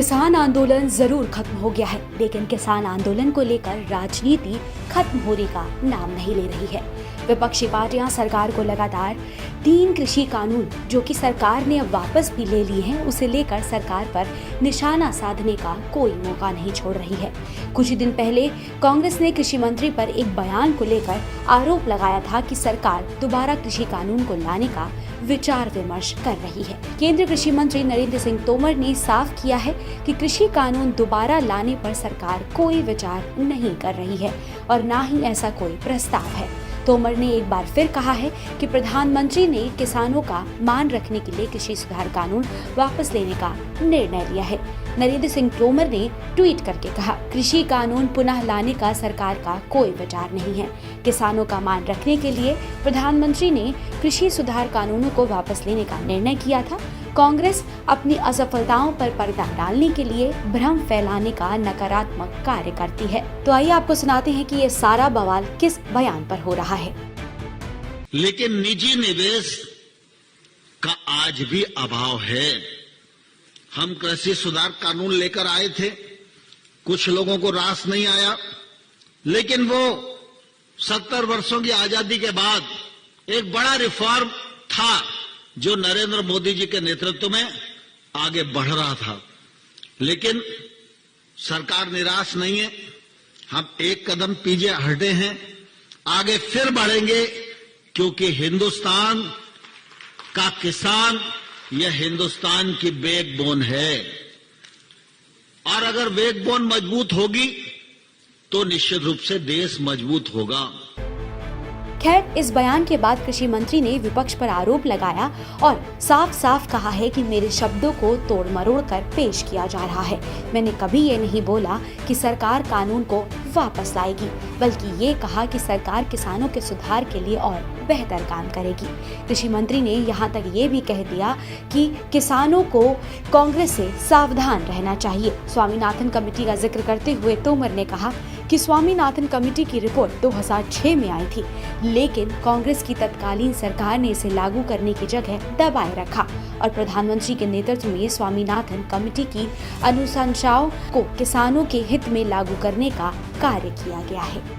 किसान आंदोलन जरूर खत्म हो गया है, लेकिन किसान आंदोलन को लेकर राजनीति खत्म होने का नाम नहीं ले रही है। विपक्षी पार्टियां सरकार को लगातार 3 कृषि कानून जो कि सरकार ने अब वापस भी ले लिए हैं, उसे लेकर सरकार पर निशाना साधने का कोई मौका नहीं छोड़ रही है। कुछ ही दिन पहले कांग्रेस ने कृषि मंत्री पर एक बयान को लेकर आरोप लगाया था कि सरकार दोबारा कृषि कानून को लाने का विचार विमर्श कर रही है। केंद्रीय कृषि मंत्री नरेंद्र सिंह तोमर ने साफ किया है कि कृषि कानून दोबारा लाने पर सरकार कोई विचार नहीं कर रही है और न ही ऐसा कोई प्रस्ताव है। तोमर ने एक बार फिर कहा है कि प्रधानमंत्री ने किसानों का मान रखने के लिए कृषि सुधार कानून वापस लेने का निर्णय लिया है। नरेंद्र सिंह तोमर ने ट्वीट करके कहा, कृषि कानून पुनः लाने का सरकार का कोई विचार नहीं है। किसानों का मान रखने के लिए प्रधानमंत्री ने कृषि सुधार कानूनों को वापस लेने का निर्णय किया था। कांग्रेस अपनी असफलताओं पर पर्दा डालने के लिए भ्रम फैलाने का नकारात्मक कार्य करती है। तो आइए आपको सुनाते हैं कि ये सारा बवाल किस बयान पर हो रहा है। लेकिन निजी निवेश का आज भी अभाव है। हम कृषि सुधार कानून लेकर आए थे, कुछ लोगों को रास नहीं आया, लेकिन वो 70 वर्षों की आजादी के बाद एक बड़ा रिफॉर्म था जो नरेंद्र मोदी जी के नेतृत्व में आगे बढ़ रहा था। लेकिन सरकार निराश नहीं है, हम एक कदम पीछे हटे हैं, आगे फिर बढ़ेंगे, क्योंकि हिंदुस्तान का किसान यह हिंदुस्तान की बैकबोन है और अगर बैकबोन मजबूत होगी तो निश्चित रूप से देश मजबूत होगा। खैर, इस बयान के बाद कृषि मंत्री ने विपक्ष पर आरोप लगाया और साफ साफ कहा है कि मेरे शब्दों को तोड़ मरोड़ कर पेश किया जा रहा है। मैंने कभी ये नहीं बोला कि सरकार कानून को वापस लाएगी, बल्कि ये कहा कि सरकार किसानों के सुधार के लिए और बेहतर काम करेगी। कृषि मंत्री ने यहाँ तक ये भी कह दिया कि किसानों को कांग्रेस से सावधान रहना चाहिए। स्वामीनाथन कमेटी का जिक्र करते हुए तोमर ने कहा कि स्वामीनाथन कमेटी की रिपोर्ट 2006 में आई थी, लेकिन कांग्रेस की तत्कालीन सरकार ने इसे लागू करने की जगह दबाए रखा और प्रधानमंत्री के नेतृत्व में स्वामीनाथन कमेटी की अनुशंसाओं को किसानों के हित में लागू करने का कार्य किया गया है।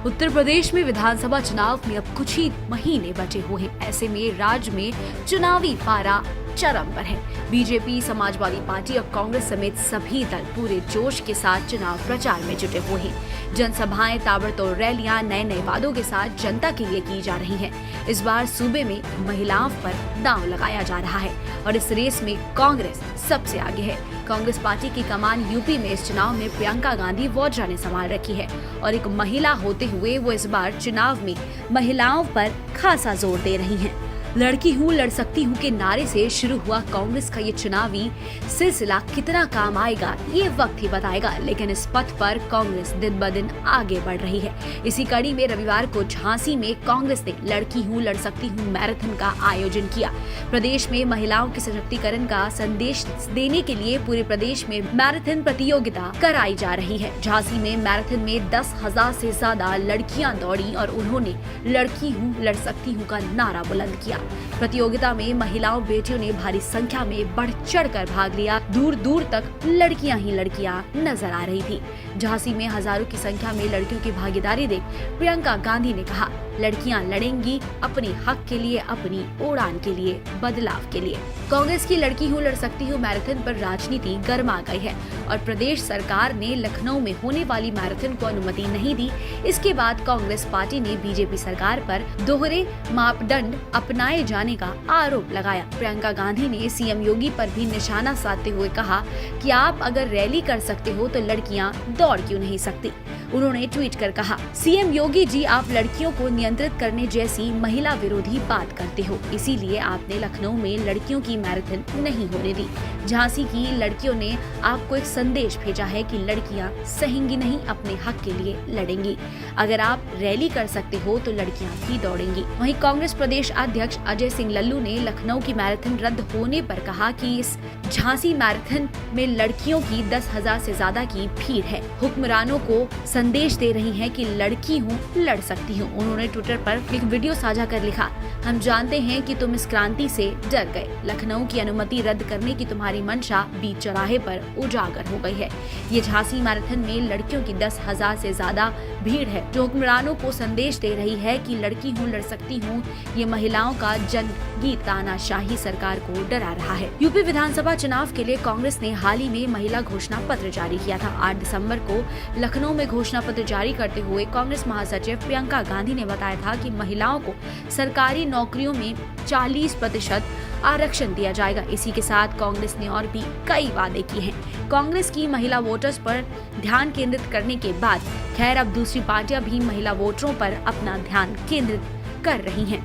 उत्तर प्रदेश में विधानसभा चुनाव में अब कुछ ही महीने बचे हुए हैं। ऐसे में राज्य में चुनावी पारा चरम पर है। बीजेपी, समाजवादी पार्टी और कांग्रेस समेत सभी दल पूरे जोश के साथ चुनाव प्रचार में जुटे हुए हैं। जनसभाएं, ताबड़तोड़ रैलियां नए नए वादों के साथ जनता के लिए की जा रही हैं। इस बार सूबे में महिलाओं पर दांव लगाया जा रहा है और इस रेस में कांग्रेस सबसे आगे है। कांग्रेस पार्टी की कमान यूपी में इस चुनाव में प्रियंका गांधी वाड्रा ने संभाल रखी है और एक महिला होते हुए वो इस बार चुनाव में महिलाओं पर खासा जोर दे रही हैं। लड़की हूँ लड़ सकती हूँ के नारे से शुरू हुआ कांग्रेस का ये चुनावी सिलसिला कितना काम आएगा ये वक्त ही बताएगा, लेकिन इस पथ पर कांग्रेस दिन ब दिन आगे बढ़ रही है। इसी कड़ी में रविवार को झांसी में कांग्रेस ने लड़की हूँ लड़ सकती हूँ मैराथन का आयोजन किया। प्रदेश में महिलाओं के सशक्तिकरण का संदेश देने के लिए पूरे प्रदेश में मैराथन प्रतियोगिता कराई जा रही है। झांसी में मैराथन में 10,000 से ज्यादा लड़कियां दौड़ी और उन्होंने लड़की हूँ लड़ सकती हूँ का नारा बुलंद किया। प्रतियोगिता में महिलाओं बेटियों ने भारी संख्या में बढ़ चढ़ कर भाग लिया। दूर दूर तक लड़कियां ही लड़कियां नजर आ रही थी। झांसी में हजारों की संख्या में लड़कियों की भागीदारी देख प्रियंका गांधी ने कहा, लड़कियां लड़ेंगी अपने हक के लिए, अपनी उड़ान के लिए, बदलाव के लिए। कांग्रेस की लड़की हूँ लड़ सकती हूँ मैराथन पर राजनीति गर्मा गई है और प्रदेश सरकार ने लखनऊ में होने वाली मैराथन को अनुमति नहीं दी। इसके बाद कांग्रेस पार्टी ने बीजेपी सरकार पर दोहरे मापदंड अपनाए जाने का आरोप लगाया। प्रियंका गांधी ने सीएम योगी पर भी निशाना साधते हुए कहा कि आप अगर रैली कर सकते हो तो लड़कियां दौड़ क्यों नहीं सकती। उन्होंने ट्वीट कर कहा, सीएम योगी जी, आप लड़कियों को नियंत्रित करने जैसी महिला विरोधी बात करते हो, इसीलिए आपने लखनऊ में लड़कियों की मैराथन नहीं होने दी। झांसी की लड़कियों ने आपको एक संदेश भेजा है कि लड़कियां सहेंगी नहीं, अपने हक के लिए लड़ेंगी। अगर आप रैली कर सकते हो तो लड़कियां भी दौड़ेंगी। वहीं कांग्रेस प्रदेश अध्यक्ष अध्यक्ष अजय सिंह लल्लू ने लखनऊ की मैराथन रद्द होने पर कहा कि इस झांसी मैराथन में लड़कियों की 10,000 से ज्यादा की भीड़ है। हुक्मरानों को संदेश दे रही हैं कि लड़की हूँ, लड़ सकती हूँ। उन्होंने ट्विटर पर एक वीडियो साझा कर लिखा, हम जानते हैं कि तुम इस क्रांति से डर गए। लखनऊ की अनुमति रद्द करने की तुम्हारी मंशा बीच चौराहे पर उजागर हो गई है। ये झांसी मैराथन में लड़कियों की 10,000 से ज्यादा भीड़ है, जो हुक्मरानों को संदेश दे रही है कि लड़की हूँ, लड़ सकती हूँ। ये महिलाओं का जंगी तानाशाही सरकार को डरा रहा है। यूपी विधानसभा चुनाव के लिए कांग्रेस ने हाल ही में महिला घोषणा पत्र जारी किया था। 8 दिसंबर को लखनऊ में घोषणा पत्र जारी करते हुए कांग्रेस महासचिव प्रियंका गांधी ने बताया था कि महिलाओं को सरकारी नौकरियों में 40% आरक्षण दिया जाएगा। इसी के साथ कांग्रेस ने और भी कई वादे किए हैं। कांग्रेस की महिला वोटर्स पर ध्यान केंद्रित करने के बाद खैर अब दूसरी पार्टियां भी महिला वोटरों पर अपना ध्यान केंद्रित कर रही हैं,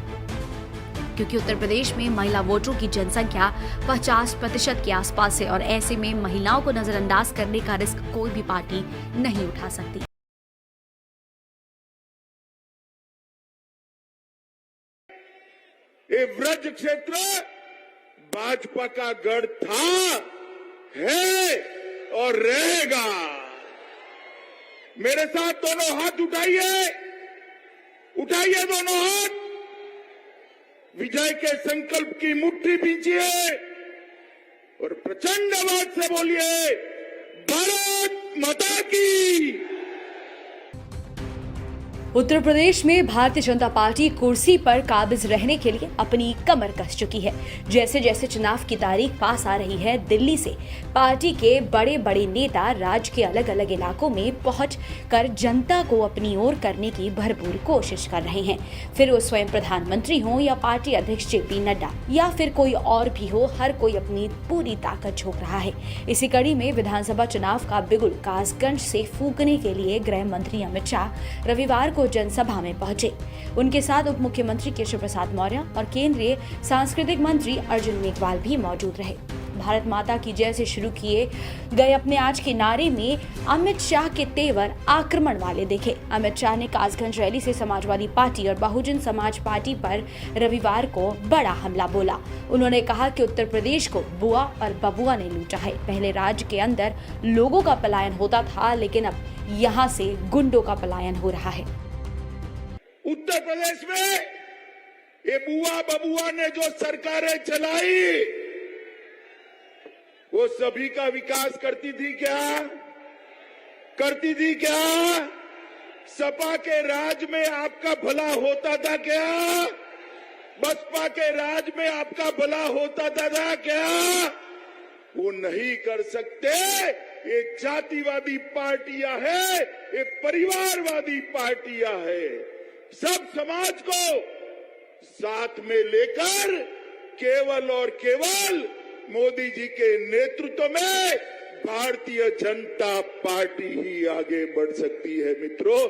क्योंकि उत्तर प्रदेश में महिला वोटरों की जनसंख्या 50% के आसपास है और ऐसे में महिलाओं को नजरअंदाज करने का रिस्क कोई भी पार्टी नहीं उठा सकती। ये ब्रज क्षेत्र भाजपा का गढ़ था, है और रहेगा। मेरे साथ दोनों हाथ उठाइए, उठाइए दोनों हाथ, विजय के संकल्प की मुट्ठी भींचिए और प्रचंड आवाज से बोलिए, भारत माता की। उत्तर प्रदेश में भारतीय जनता पार्टी कुर्सी पर काबिज रहने के लिए अपनी कमर कस चुकी है। जैसे जैसे चुनाव की तारीख पास आ रही है, दिल्ली से पार्टी के बड़े बड़े नेता राज्य के अलग अलग इलाकों में पहुंचकर जनता को अपनी ओर करने की भरपूर कोशिश कर रहे हैं। फिर वो स्वयं प्रधानमंत्री हो या पार्टी अध्यक्ष जेपी नड्डा या फिर कोई और भी हो, हर कोई अपनी पूरी ताकत झोंक रहा है। इसी कड़ी में विधानसभा चुनाव का बिगुल कासगंज से फूंकने के लिए गृह मंत्री अमित शाह रविवार को जनसभा में पहुंचे। उनके साथ उप मुख्यमंत्री केशव प्रसाद मौर्य और केंद्रीय सांस्कृतिक मंत्री अर्जुन मेघवाल भी मौजूद रहे। भारत माता की जय से शुरू किए गए अपने आज के नारे में अमित शाह के तेवर आक्रमण वाले देखे। अमित शाह ने कासगंज रैली से समाजवादी पार्टी और बहुजन समाज पार्टी पर रविवार को बड़ा हमला बोला। उन्होंने कहा कि उत्तर प्रदेश को बुआ और बबुआ ने लूटा है। पहले राज्य के अंदर लोगों का पलायन होता था, लेकिन अब यहाँ से गुंडों का पलायन हो रहा है। उत्तर प्रदेश में ये बुआ बबुआ ने जो सरकारें चलाई, वो सभी का विकास करती थी क्या? करती थी क्या? सपा के राज में आपका भला होता था क्या? बसपा के राज में आपका भला होता था क्या? वो नहीं कर सकते। ये जातिवादी पार्टियां हैं, ये परिवारवादी पार्टियां हैं। सब समाज को साथ में लेकर केवल और केवल मोदी जी के नेतृत्व में भारतीय जनता पार्टी ही आगे बढ़ सकती है। मित्रों,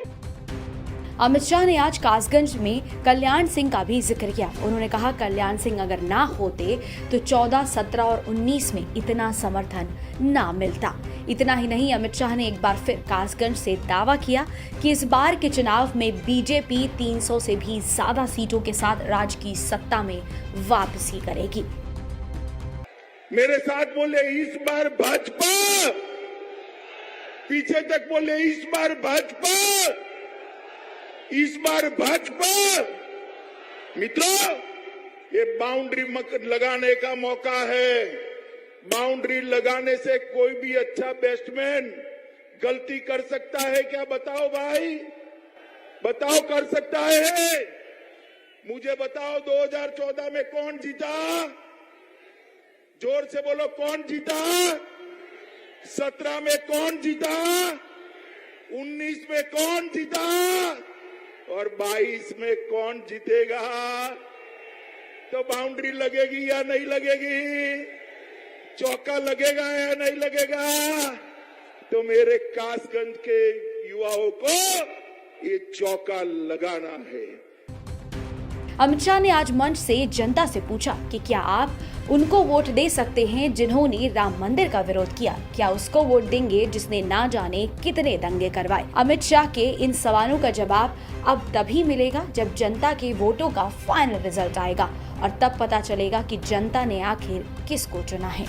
अमित शाह ने आज कासगंज में कल्याण सिंह का भी जिक्र किया। उन्होंने कहा, कल्याण सिंह अगर ना होते तो 14, 17 और 19 में इतना समर्थन ना मिलता। इतना ही नहीं, अमित शाह ने एक बार फिर कासगंज से दावा किया कि इस बार के चुनाव में बीजेपी 300 से भी ज्यादा सीटों के साथ राज्य की सत्ता में वापसी करेगी। मेरे साथ बोले, इस बार भाजपा। पीछे तक बोले, इस बार भाजपा, इस बार भाजपा। मित्रों, ये बाउंड्री लगाने का मौका है। बाउंड्री लगाने से कोई भी अच्छा बैट्समैन गलती कर सकता है क्या? बताओ भाई, बताओ, कर सकता है? मुझे बताओ, 2014 में कौन जीता? जोर से बोलो, कौन जीता? 17 में कौन जीता? 19 में कौन जीता? और 22 में कौन जीतेगा? तो बाउंड्री लगेगी या नहीं लगेगी? चौका लगेगा या नहीं लगेगा? तो मेरे कासगंज के युवाओं को ये चौका लगाना है। अमित शाह ने आज मंच से जनता से पूछा कि क्या आप उनको वोट दे सकते हैं जिन्होंने राम मंदिर का विरोध किया? क्या उसको वोट देंगे जिसने ना जाने कितने दंगे करवाए? अमित शाह के इन सवालों का जवाब अब तभी मिलेगा जब जनता के वोटों का फाइनल रिजल्ट आएगा और तब पता चलेगा कि जनता ने आखिर किसको चुना है।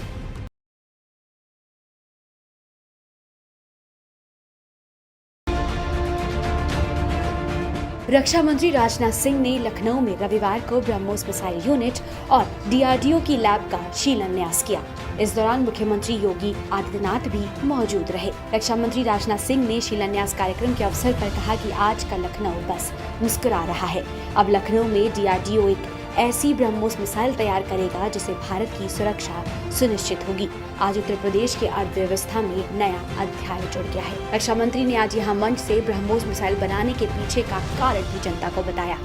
रक्षा मंत्री राजनाथ सिंह ने लखनऊ में रविवार को ब्रह्मोस मिसाइल यूनिट और डीआरडीओ की लैब का शिलान्यास किया। इस दौरान मुख्यमंत्री योगी आदित्यनाथ भी मौजूद रहे। रक्षा मंत्री राजनाथ सिंह ने शिलान्यास कार्यक्रम के अवसर पर कहा कि आज का लखनऊ बस मुस्कुरा रहा है। अब लखनऊ में डीआरडीओ एक ऐसी ब्रह्मोस मिसाइल तैयार करेगा जिससे भारत की सुरक्षा सुनिश्चित होगी। आज उत्तर प्रदेश के अर्थव्यवस्था में नया अध्याय जुड़ गया है। रक्षा मंत्री ने आज यहां मंच से ब्रह्मोस मिसाइल बनाने के पीछे का कारण भी जनता को बताया।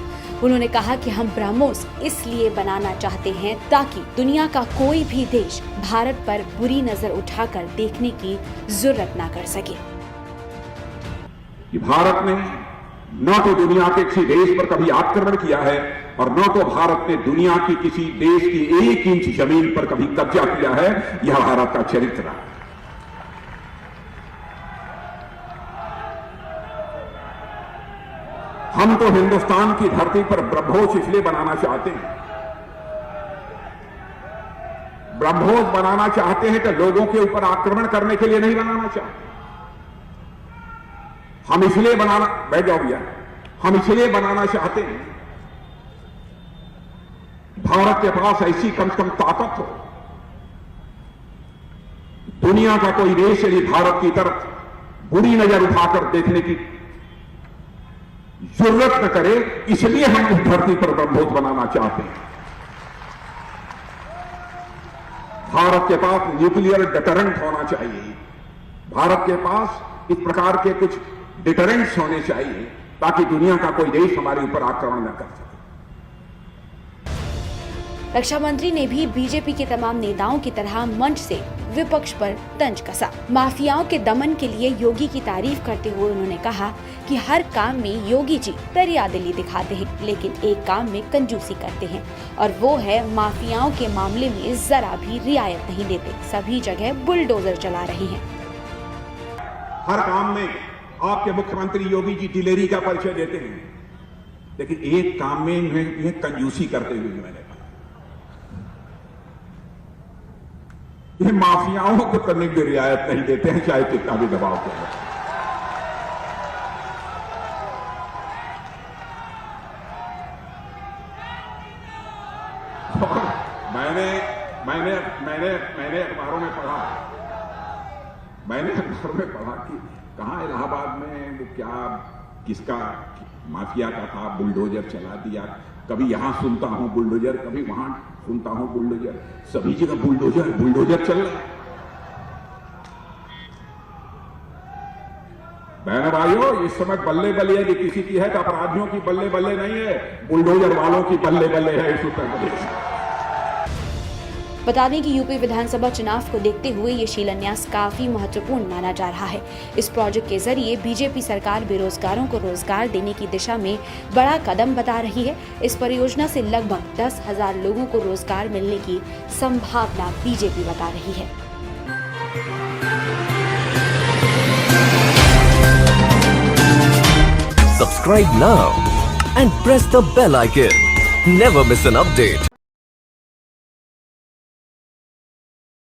उन्होंने कहा कि हम ब्रह्मोस इसलिए बनाना चाहते हैं ताकि दुनिया का कोई भी देश भारत पर बुरी नजर उठाकर देखने की जरूरत न कर सके। भारत ने न तो दुनिया के किसी देश पर कभी आक्रमण किया है और न तो भारत ने दुनिया की किसी देश की 1 इंच जमीन पर कभी कब्जा किया है। यह भारत का चरित्र है। हम तो हिंदुस्तान की धरती पर ब्रह्मोस इसलिए बनाना चाहते हैं। ब्रह्मोस बनाना चाहते हैं कि लोगों के ऊपर आक्रमण करने के लिए नहीं बनाना चाहते। हम इसलिए बनाना, बैठ जाओ भैया, हम इसलिए बनाना चाहते हैं भारत के पास ऐसी कम से कम ताकत हो, दुनिया का कोई देश यदि भारत की तरफ बुरी नजर उठाकर देखने की जरूरत न करे, इसलिए हम इस धरती पर ब्रह्मोस बनाना चाहते हैं। भारत के पास न्यूक्लियर डिटरेंट होना चाहिए। भारत के पास इस प्रकार के कुछ डिटरेंट्स होने चाहिए ताकि दुनिया का कोई देश हमारे ऊपर आक्रमण न कर सके। रक्षा मंत्री ने भी बीजेपी के तमाम नेताओं की तरह मंच से विपक्ष पर तंज कसा। माफियाओं के दमन के लिए योगी की तारीफ करते हुए उन्होंने कहा कि हर काम में योगी जी दरियादिली दिखाते हैं, लेकिन एक काम में कंजूसी करते हैं और वो है माफियाओं के मामले में जरा भी रियायत नहीं देते। सभी जगह बुलडोजर चला रहे हैं। हर काम में आपके मुख्यमंत्री योगी जी दिलेरी का परिचय देते हैं, लेकिन एक काम में इन्हें कंजूसी करते हुए मैंने कहा, ये माफियाओं को करने की रियायत नहीं देते हैं, चाहे कितना भी दबाव करें। मैंने अखबारों में पढ़ा कि कहां इलाहाबाद में वो क्या किसका माफिया का था, बुलडोजर चला दिया। कभी यहां सुनता हूं बुलडोजर, कभी वहां सुनता हूं बुलडोजर, सभी जगह बुलडोजर चल रहा है। बहन भाइयों, इस समय बल्ले बल्ले यदि किसी की है तो अपराधियों की बल्ले बल्ले नहीं है, बुलडोजर वालों की बल्ले बल्ले है इस उत्तर प्रदेश में। बता दें कि यूपी विधानसभा चुनाव को देखते हुए ये शिलान्यास काफी महत्वपूर्ण माना जा रहा है। इस प्रोजेक्ट के जरिए बीजेपी सरकार बेरोजगारों को रोजगार देने की दिशा में बड़ा कदम बता रही है। इस परियोजना से लगभग 10,000 लोगों को रोजगार मिलने की संभावना बीजेपी बता रही है। Subscribe now and press the bell icon. Never miss an update.